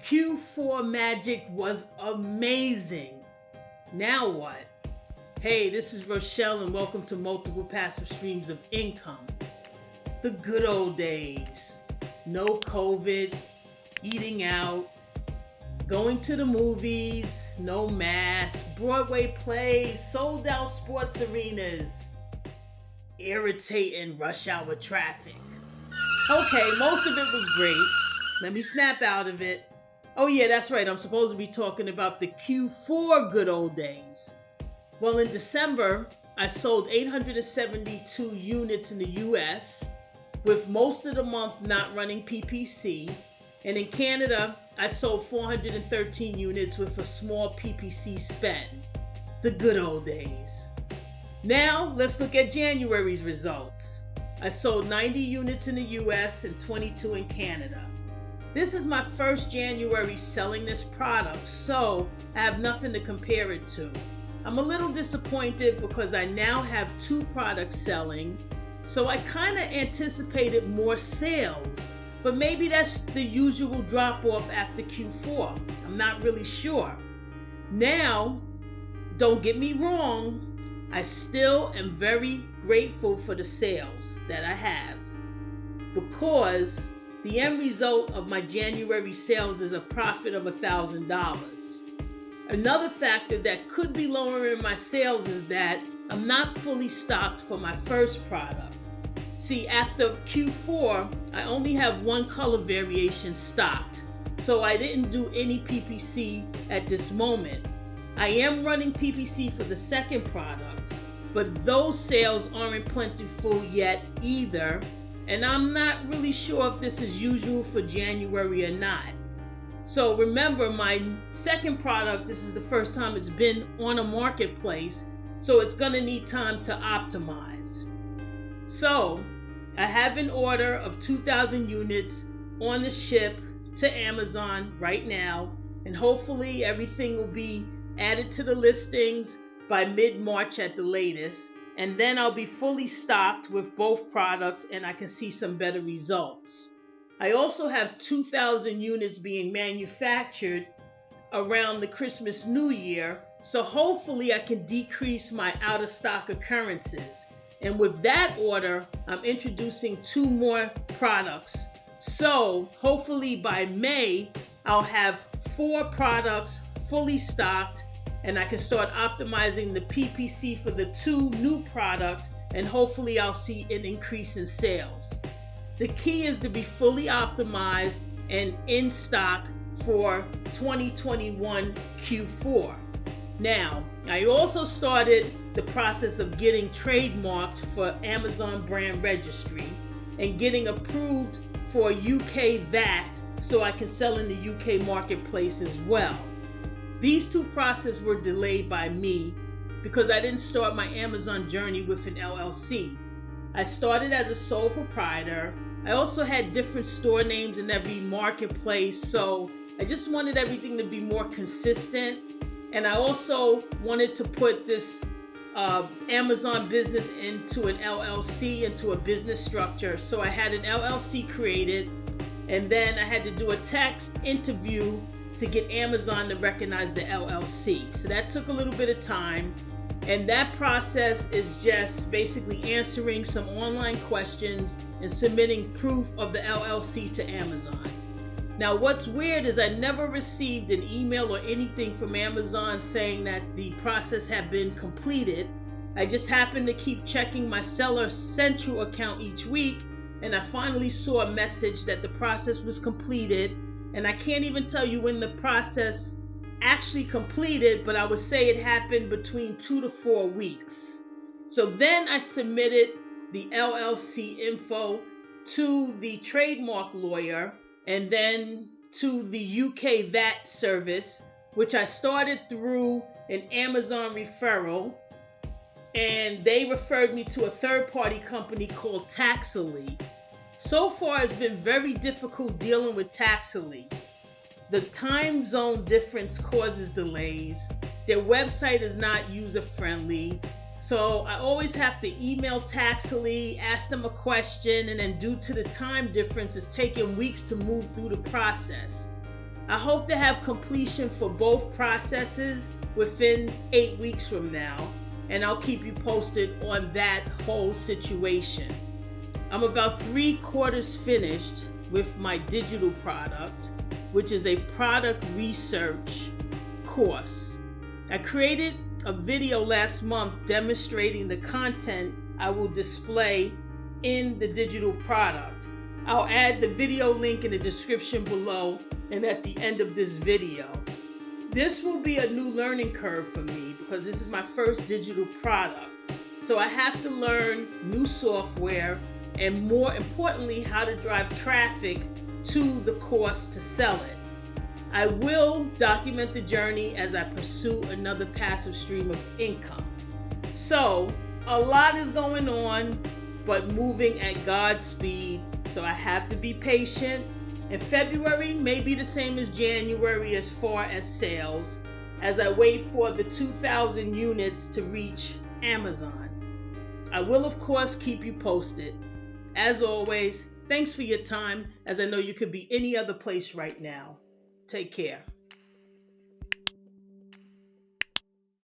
Q4 magic was amazing. Now what? Hey, this is Rochelle and welcome to Multiple Passive Streams of Income. The good old days. No COVID, eating out, going to the movies, no masks, Broadway plays, sold out sports arenas, irritating rush hour traffic. Okay, most of it was great. Let me snap out of it. Oh yeah, that's right. I'm supposed to be talking about the Q4 good old days. Well, in December, I sold 872 units in the US, with most of the month not running PPC. And in Canada, I sold 413 units with a small PPC spend. The good old days. Now, let's look at January's results. I sold 90 units in the US and 22 in Canada. This is my first January selling this product, so I have nothing to compare it to. I'm a little disappointed because I now have 2 products selling, so I kind of anticipated more sales, but maybe that's the usual drop-off after Q4. I'm not really sure. Now, don't get me wrong, I still am very grateful for the sales that I have, because the end result of my January sales is a profit of $1,000. Another factor that could be lowering my sales is that I'm not fully stocked for my first product. See, after Q4, I only have 1 color variation stocked, so I didn't do any PPC at this moment. I am running PPC for the second product, but those sales aren't plentiful yet either, and I'm not really sure if this is usual for January or not. So remember, my second product, this is the first time it's been on a marketplace, so it's gonna need time to optimize. So I have an order of 2,000 units on the ship to Amazon right now, and hopefully everything will be added to the listings by mid-March at the latest. And then I'll be fully stocked with both products and I can see some better results. I also have 2,000 units being manufactured around the Christmas New Year, so hopefully I can decrease my out-of-stock occurrences. And with that order, I'm introducing 2 more products. So hopefully by May, I'll have 4 products fully stocked, and I can start optimizing the PPC for the 2 new products, and hopefully I'll see an increase in sales. The key is to be fully optimized and in stock for 2021 Q4. Now, I also started the process of getting trademarked for Amazon brand registry and getting approved for UK VAT so I can sell in the UK marketplace as well. These 2 processes were delayed by me because I didn't start my Amazon journey with an LLC. I started as a sole proprietor. I also had different store names in every marketplace, so I just wanted everything to be more consistent. And I also wanted to put this Amazon business into an LLC, into a business structure. So I had an LLC created, and then I had to do a tax interview to get Amazon to recognize the LLC. So that took a little bit of time. And that process is just basically answering some online questions and submitting proof of the LLC to Amazon. Now, what's weird is I never received an email or anything from Amazon saying that the process had been completed. I just happened to keep checking my Seller Central account each week, and I finally saw a message that the process was completed. And I can't even tell you when the process actually completed, but I would say it happened between 2 to 4 weeks. So then I submitted the LLC info to the trademark lawyer and then to the UK VAT service, which I started through an Amazon referral. And they referred me to a third-party company called TAXUALLY. So far, it's been very difficult dealing with TAXUALLY. The time zone difference causes delays. Their website is not user-friendly. So I always have to email TAXUALLY, ask them a question, and then due to the time difference, it's taking weeks to move through the process. I hope to have completion for both processes within 8 weeks from now, and I'll keep you posted on that whole situation. I'm about 3/4 finished with my digital product, which is a product research course. I created a video last month demonstrating the content I will display in the digital product. I'll add the video link in the description below and at the end of this video. This will be a new learning curve for me because this is my first digital product. So I have to learn new software and, more importantly, how to drive traffic to the course to sell it. I will document the journey as I pursue another passive stream of income. So a lot is going on, but moving at God's speed. So I have to be patient. And February may be the same as January as far as sales, as I wait for the 2,000 units to reach Amazon. I will, of course, keep you posted. As always, thanks for your time, as I know you could be any other place right now. Take care.